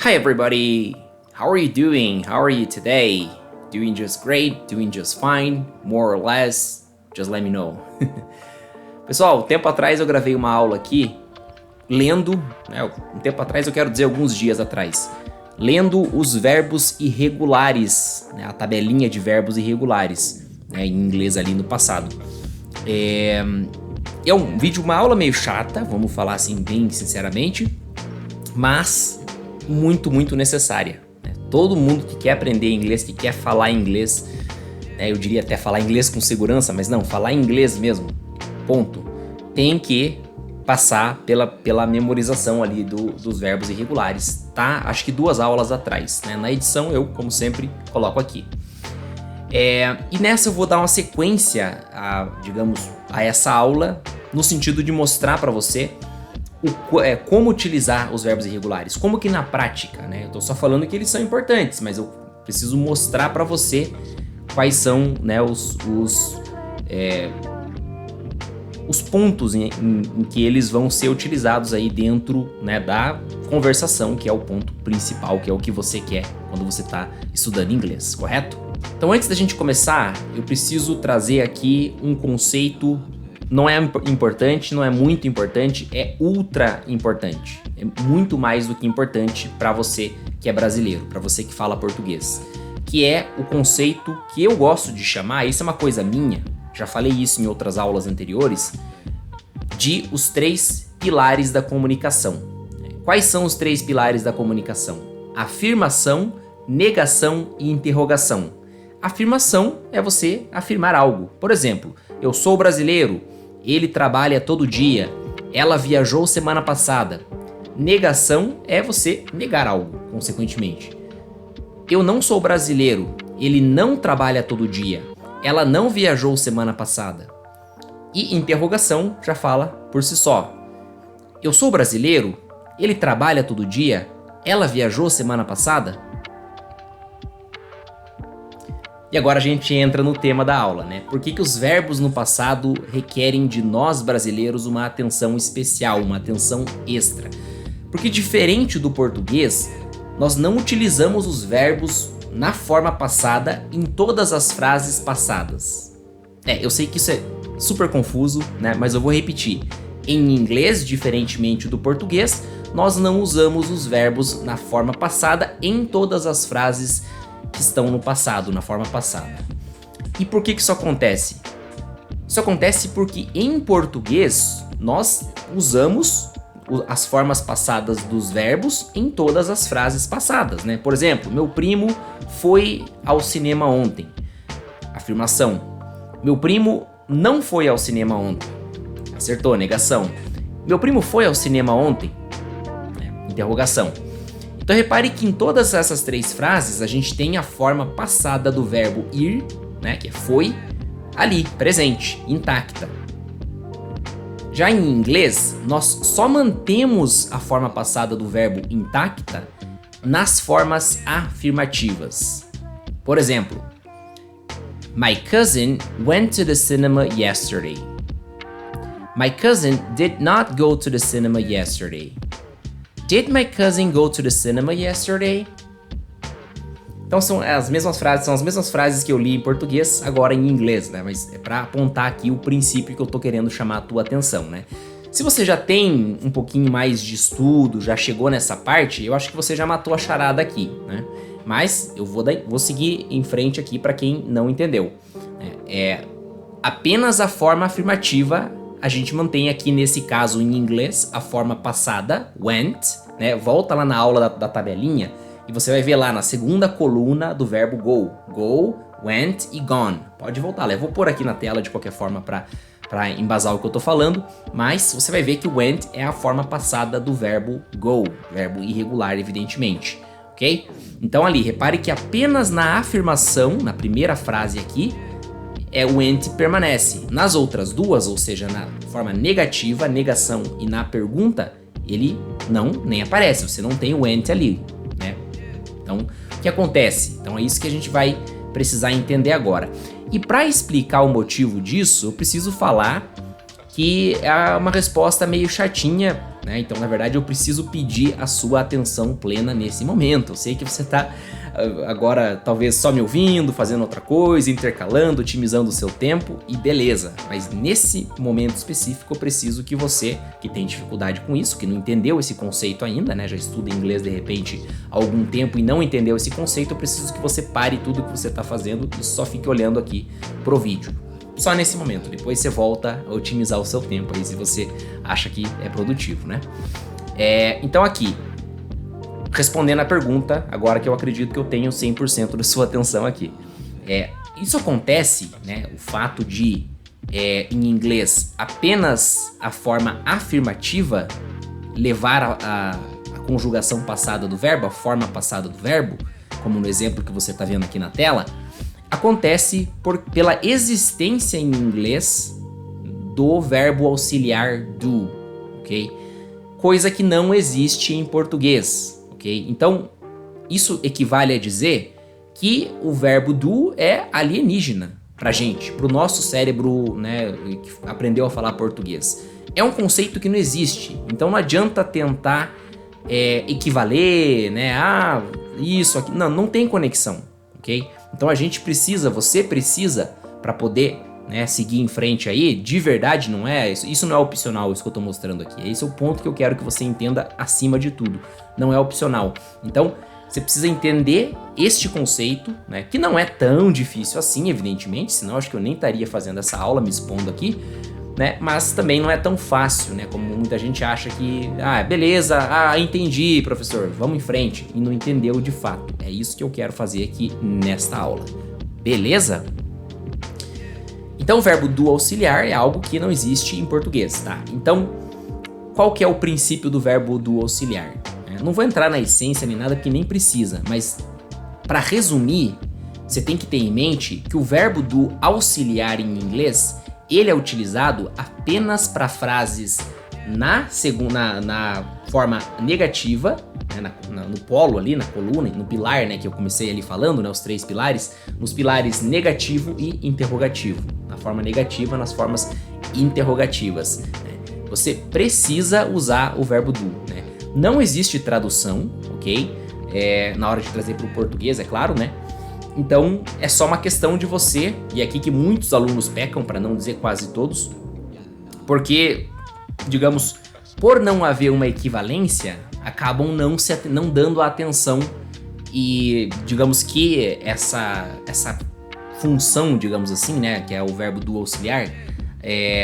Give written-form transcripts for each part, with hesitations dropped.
Hi everybody! How are you doing? How are you today? Doing just great? Doing just fine? More or less? Just let me know. Pessoal, tempo atrás eu gravei uma aula aqui lendo, um tempo atrás eu quero dizer alguns dias atrás, lendo os verbos irregulares, a tabelinha de verbos irregulares, em inglês ali no passado. É um vídeo, uma aula meio chata, vamos falar assim bem sinceramente, mas muito, muito necessária. Todo mundo que quer aprender inglês, que quer falar inglês, eu diria até falar inglês com segurança, mas não, falar inglês mesmo, ponto, tem que passar pela memorização ali dos verbos irregulares, tá? Acho que 2 aulas atrás, Na edição eu, como sempre, coloco aqui. E nessa eu vou dar uma sequência, a essa aula, no sentido de mostrar para você como utilizar os verbos irregulares, como que na prática, Eu tô só falando que eles são importantes, mas eu preciso mostrar para você quais são, os pontos em que eles vão ser utilizados aí dentro, da conversação, que é o ponto principal, que é o que você quer quando você está estudando inglês, correto? Então, antes da gente começar, eu preciso trazer aqui um conceito. Não é importante, não é muito importante, é ultra importante. É muito mais do que importante para você que é brasileiro, para você que fala português. Que é o conceito que eu gosto de chamar, isso é uma coisa minha, já falei isso em outras aulas anteriores, de os 3 pilares da comunicação. Quais são os 3 pilares da comunicação? Afirmação, negação e interrogação. Afirmação é você afirmar algo. Por exemplo, eu sou brasileiro, ele trabalha todo dia, ela viajou semana passada. Negação é você negar algo, consequentemente. Eu não sou brasileiro, ele não trabalha todo dia, ela não viajou semana passada. E interrogação já fala por si só. Eu sou brasileiro, ele trabalha todo dia, ela viajou semana passada? E agora a gente entra no tema da aula, Por que os verbos no passado requerem de nós brasileiros uma atenção especial, uma atenção extra? Porque diferente do português, nós não utilizamos os verbos na forma passada em todas as frases passadas. Eu sei que isso é super confuso, Mas eu vou repetir. Em inglês, diferentemente do português, nós não usamos os verbos na forma passada em todas as frases que estão no passado, na forma passada. E por que isso acontece? Isso acontece porque em português nós usamos as formas passadas dos verbos em todas as frases passadas, Por exemplo, meu primo foi ao cinema ontem. Afirmação. Meu primo não foi ao cinema ontem. Acertou, negação. Meu primo foi ao cinema ontem. Interrogação. Então repare que em todas essas 3 frases a gente tem a forma passada do verbo ir, que é foi, ali, presente, intacta. Já em inglês, nós só mantemos a forma passada do verbo intacta nas formas afirmativas. Por exemplo, My cousin went to the cinema yesterday. My cousin did not go to the cinema yesterday. Did my cousin go to the cinema yesterday? Então são as mesmas frases que eu li em português, agora em inglês, Mas é para apontar aqui o princípio que eu tô querendo chamar a tua atenção, Se você já tem um pouquinho mais de estudo, já chegou nessa parte, eu acho que você já matou a charada aqui, Mas eu vou seguir em frente aqui para quem não entendeu. Apenas a forma afirmativa a gente mantém aqui nesse caso em inglês a forma passada, went, Volta lá na aula da tabelinha e você vai ver lá na segunda coluna do verbo go. Go, went e gone. Pode voltar lá, eu vou pôr aqui na tela de qualquer forma para embasar o que eu tô falando, mas você vai ver que went é a forma passada do verbo go, verbo irregular, evidentemente, ok? Então ali, repare que apenas na afirmação, na primeira frase aqui, o went permanece. Nas outras 2, ou seja, na forma negativa, negação e na pergunta, ele nem aparece, você não tem o went ali, Então, o que acontece? Então é isso que a gente vai precisar entender agora. E para explicar o motivo disso, eu preciso falar que é uma resposta meio chatinha né? Então, na verdade, eu preciso pedir a sua atenção plena nesse momento. Eu sei que você tá agora talvez só me ouvindo, fazendo outra coisa, intercalando, otimizando o seu tempo e beleza. Mas nesse momento específico eu preciso que você, que tem dificuldade com isso, que não entendeu esse conceito ainda, né? Já estuda inglês de repente há algum tempo e não entendeu esse conceito, eu preciso que você pare tudo que você tá fazendo e só fique olhando aqui pro vídeo. Só nesse momento, depois você volta a otimizar o seu tempo aí se você acha que é produtivo, né? Então aqui, respondendo a pergunta, agora que eu acredito que eu tenho 100% da sua atenção aqui. Isso acontece, né, o fato de, em inglês, apenas a forma afirmativa levar a conjugação passada do verbo, a forma passada do verbo, como no exemplo que você está vendo aqui na tela, acontece pela existência em inglês do verbo auxiliar do, ok? Coisa que não existe em português. Então, isso equivale a dizer que o verbo do é alienígena pra gente, pro nosso cérebro, né, que aprendeu a falar português. É um conceito que não existe, então não adianta tentar equivaler, né, isso aqui, não tem conexão, ok? Então você precisa, para poder, né, seguir em frente aí, de verdade não é, isso não é opcional, isso que eu tô mostrando aqui, esse é o ponto que eu quero que você entenda acima de tudo, não é opcional. Então, você precisa entender este conceito, né, que não é tão difícil assim, evidentemente, senão acho que eu nem estaria fazendo essa aula, me expondo aqui, né, mas também não é tão fácil, né, como muita gente acha que, beleza, entendi, professor, vamos em frente, e não entendeu de fato. É isso que eu quero fazer aqui nesta aula, beleza? Então o verbo do auxiliar é algo que não existe em português, tá? Então, qual que é o princípio do verbo do auxiliar? Não vou entrar na essência nem nada porque nem precisa, mas para resumir, você tem que ter em mente que o verbo do auxiliar em inglês, ele é utilizado apenas para frases na forma negativa, né, no polo ali, na coluna, no pilar, né, que eu comecei ali falando, né, os 3 pilares, nos pilares negativo e interrogativo, na forma negativa, nas formas interrogativas, né. Você precisa usar o verbo do, né. Não existe tradução, ok? Na hora de trazer para o português, é claro, né? Então, é só uma questão de você, e é aqui que muitos alunos pecam, para não dizer quase todos, porque, digamos, por não haver uma equivalência, acabam não dando a atenção e, digamos que essa função, digamos assim, né, que é o verbo do auxiliar,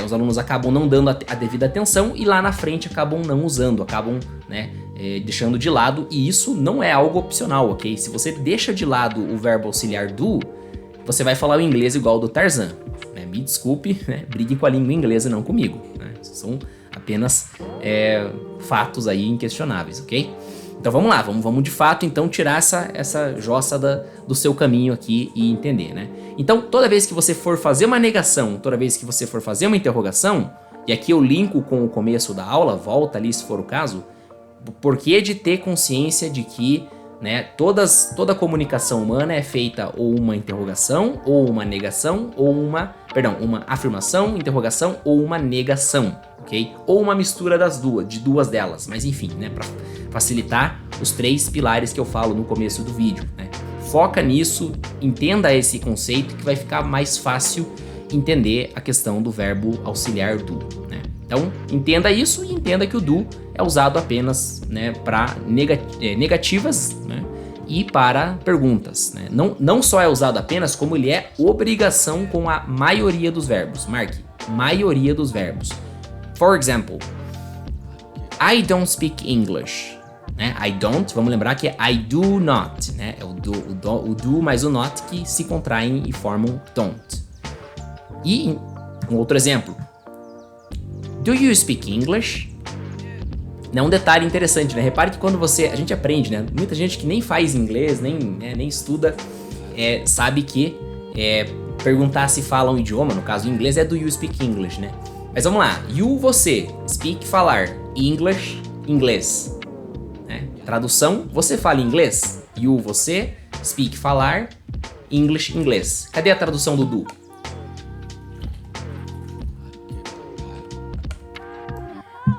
os alunos acabam não dando a devida atenção e lá na frente acabam não usando, acabam, né, deixando de lado, e isso não é algo opcional, ok? Se você deixa de lado o verbo auxiliar do, você vai falar o inglês igual do Tarzan, né? Me desculpe, né? Brigue com a língua inglesa, não comigo, né? São apenas fatos aí inquestionáveis, ok? Então vamos lá, vamos de fato então tirar essa jossa do seu caminho aqui e entender, né? Então toda vez que você for fazer uma negação, toda vez que você for fazer uma interrogação, e aqui eu linko com o começo da aula, volta ali se for o caso, porquê de ter consciência de que, né, toda comunicação humana é feita ou uma interrogação, ou uma negação, ou uma afirmação, interrogação ou uma negação, ok? Ou uma mistura de duas delas, mas enfim, né, para facilitar os 3 pilares que eu falo no começo do vídeo, né? Foca nisso, entenda esse conceito que vai ficar mais fácil entender a questão do verbo auxiliar do, né? Então, entenda isso e entenda que o do é usado apenas, né, para negativas, né, e para perguntas, né? Não só é usado apenas, como ele é obrigação com a maioria dos verbos. Marque, maioria dos verbos. For example, I don't speak English. Né? I don't, vamos lembrar que é I do not, né? É o do mais o not que se contraem e formam don't. E um outro exemplo. Do you speak English? Um detalhe interessante, né? Repare que quando a gente aprende, né? Muita gente que nem faz inglês, nem estuda, sabe que perguntar se fala um idioma, no caso em inglês é do you speak English, né? Mas vamos lá, you, você, speak, falar, English, inglês. Né? Tradução, você fala inglês? You, você, speak, falar, English, inglês. Cadê a tradução do do?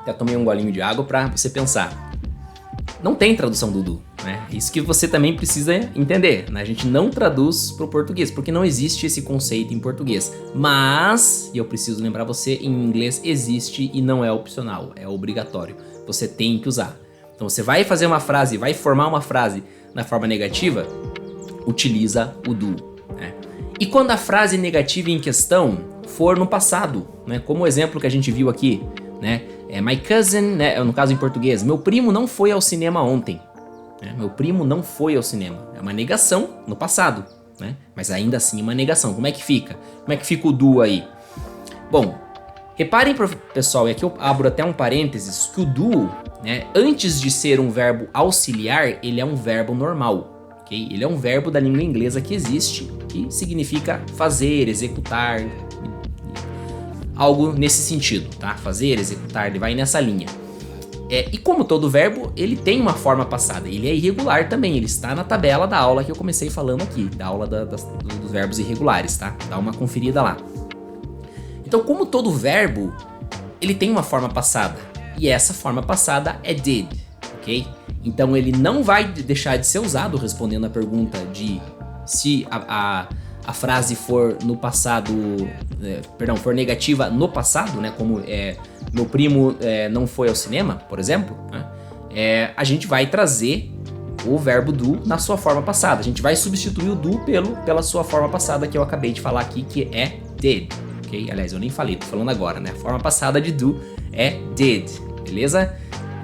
Já tomei um golinho de água para você pensar. Não tem tradução do do, né? Isso que você também precisa entender, né? A gente não traduz para o português, porque não existe esse conceito em português. Mas, e eu preciso lembrar você, em inglês existe e não é opcional, é obrigatório. Você tem que usar. Então você vai fazer uma frase, vai formar uma frase na forma negativa, utiliza o do, né? E quando a frase negativa em questão for no passado, né? Como o exemplo que a gente viu aqui, né? My cousin, né? No caso em português, meu primo não foi ao cinema ontem. Né? Meu primo não foi ao cinema. É uma negação no passado, né? Mas ainda assim uma negação. Como é que fica? Como é que fica o do aí? Bom, reparem, pessoal, e aqui eu abro até um parênteses, que o do, né, antes de ser um verbo auxiliar, ele é um verbo normal, ok? Ele é um verbo da língua inglesa que existe, que significa fazer, executar, algo nesse sentido, tá? Fazer, executar, ele vai nessa linha. E como todo verbo, ele tem uma forma passada, ele é irregular também, ele está na tabela da aula que eu comecei falando aqui, da aula dos verbos irregulares, tá? Dá uma conferida lá. Então, como todo verbo, ele tem uma forma passada, e essa forma passada é did, ok? Então ele não vai deixar de ser usado respondendo a pergunta de se a frase for no passado, for negativa no passado, né? Como meu primo não foi ao cinema, por exemplo, né? A gente vai trazer o verbo do na sua forma passada. A gente vai substituir o do pela sua forma passada que eu acabei de falar aqui, que é did, ok? Aliás, eu nem falei, tô falando agora, né? A forma passada de do é did, beleza?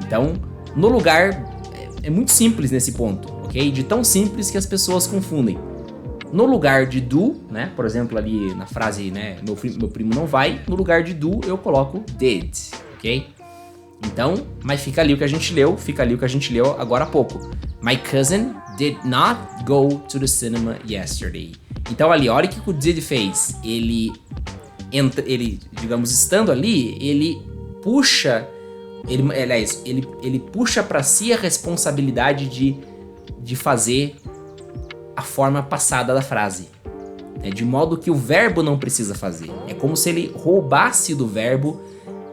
Então, no lugar, é muito simples nesse ponto, ok? De tão simples que as pessoas confundem. No lugar de do, né? Por exemplo, ali na frase, né? Meu primo não vai. No lugar de do, eu coloco did, ok? Então, mas fica ali o que a gente leu. Agora há pouco. My cousin did not go to the cinema yesterday. Então ali, olha o que o did fez. Ele, digamos, estando ali, ele puxa... Ele puxa para si a responsabilidade de fazer a forma passada da frase, né? De modo que o verbo não precisa fazer. É como se ele roubasse do verbo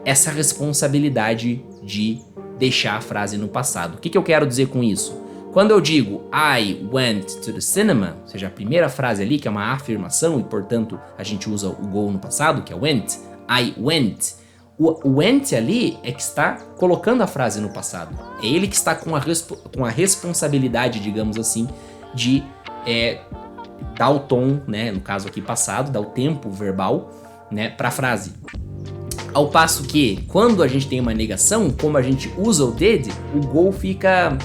essa responsabilidade de deixar a frase no passado. O que eu quero dizer com isso? Quando eu digo I went to the cinema, ou seja, a primeira frase ali, que é uma afirmação e, portanto, a gente usa o go no passado, que é went, I went. O went ali é que está colocando a frase no passado. É ele que está com a responsabilidade, digamos assim, de dar o tom, né, no caso aqui passado, dar o tempo verbal, né, para a frase. Ao passo que, quando a gente tem uma negação, como a gente usa o did, o go fica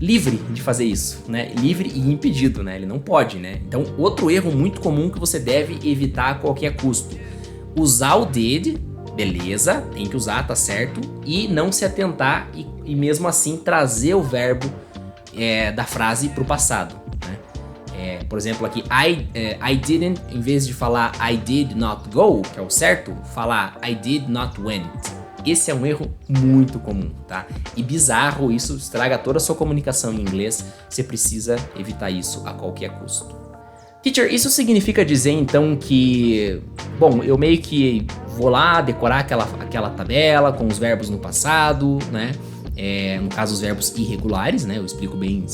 livre de fazer isso, né? Livre e impedido, né? Ele não pode, né? Então, outro erro muito comum que você deve evitar a qualquer custo. Usar o did, beleza, tem que usar, tá certo, e não se atentar e mesmo assim trazer o verbo da frase pro passado, né? Por exemplo, aqui, I didn't, em vez de falar I did not go, que é o certo, falar I did not went. Esse é um erro muito comum, tá? E bizarro, isso estraga toda a sua comunicação em inglês. Você precisa evitar isso a qualquer custo. Teacher, isso significa dizer então que, bom, eu meio que vou lá decorar aquela tabela com os verbos no passado, né? No caso, os verbos irregulares, né? Eu explico bem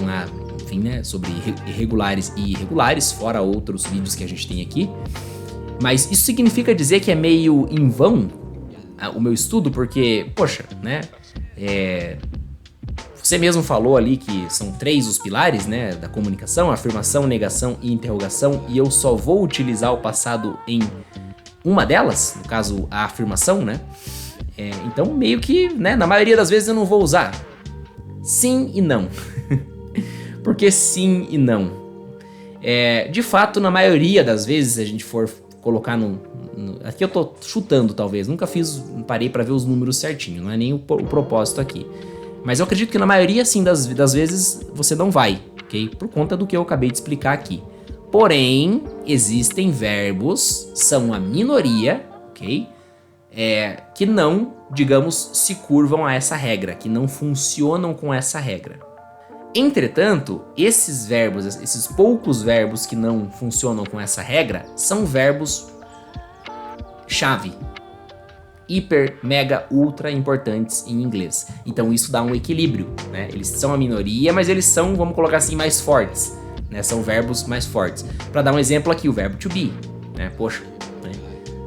lá, enfim, né? Sobre regulares e irregulares, fora outros vídeos que a gente tem aqui. Mas isso significa dizer que é meio em vão o meu estudo, porque, poxa, né? Você mesmo falou ali que são 3 os pilares, né, da comunicação: afirmação, negação e interrogação, e eu só vou utilizar o passado em uma delas, no caso, a afirmação, né? Então, meio que, né, na maioria das vezes eu não vou usar. Sim e não. Por que sim e não? De fato, na maioria das vezes, se a gente for colocar aqui eu tô chutando, talvez. Nunca parei pra ver os números certinho, não é nem o propósito aqui. Mas eu acredito que na maioria, sim, das vezes você não vai, ok? Por conta do que eu acabei de explicar aqui. Porém, existem verbos, são a minoria, ok? Que não, digamos, se curvam a essa regra, que não funcionam com essa regra. Entretanto, esses verbos, esses poucos verbos que não funcionam com essa regra, são verbos chave. hiper, mega, ultra importantes em inglês. Então isso dá um equilíbrio, né? Eles são a minoria, mas eles são, vamos colocar assim, mais fortes, né? São verbos mais fortes. Para dar um exemplo aqui, o verbo to be, né? Poxa, né?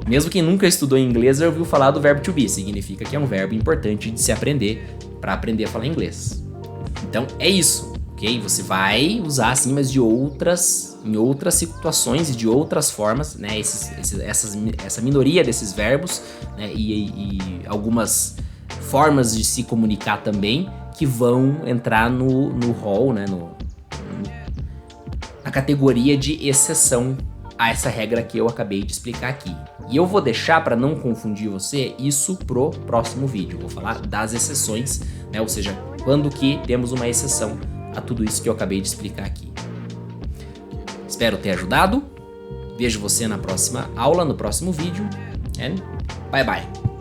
Mesmo quem nunca estudou inglês já ouviu falar do verbo to be, significa que é um verbo importante de se aprender para aprender a falar inglês. Então é isso, ok? Você vai usar assim, mas em outras situações e de outras formas, né? Essa minoria desses verbos, né? E algumas formas de se comunicar também que vão entrar no hall, né? Na categoria de exceção a essa regra que eu acabei de explicar aqui. E eu vou deixar, para não confundir você, isso pro próximo vídeo. Vou falar das exceções, né? Ou seja, quando que temos uma exceção a tudo isso que eu acabei de explicar aqui. Espero ter ajudado. Vejo você na próxima aula, no próximo vídeo. And bye bye.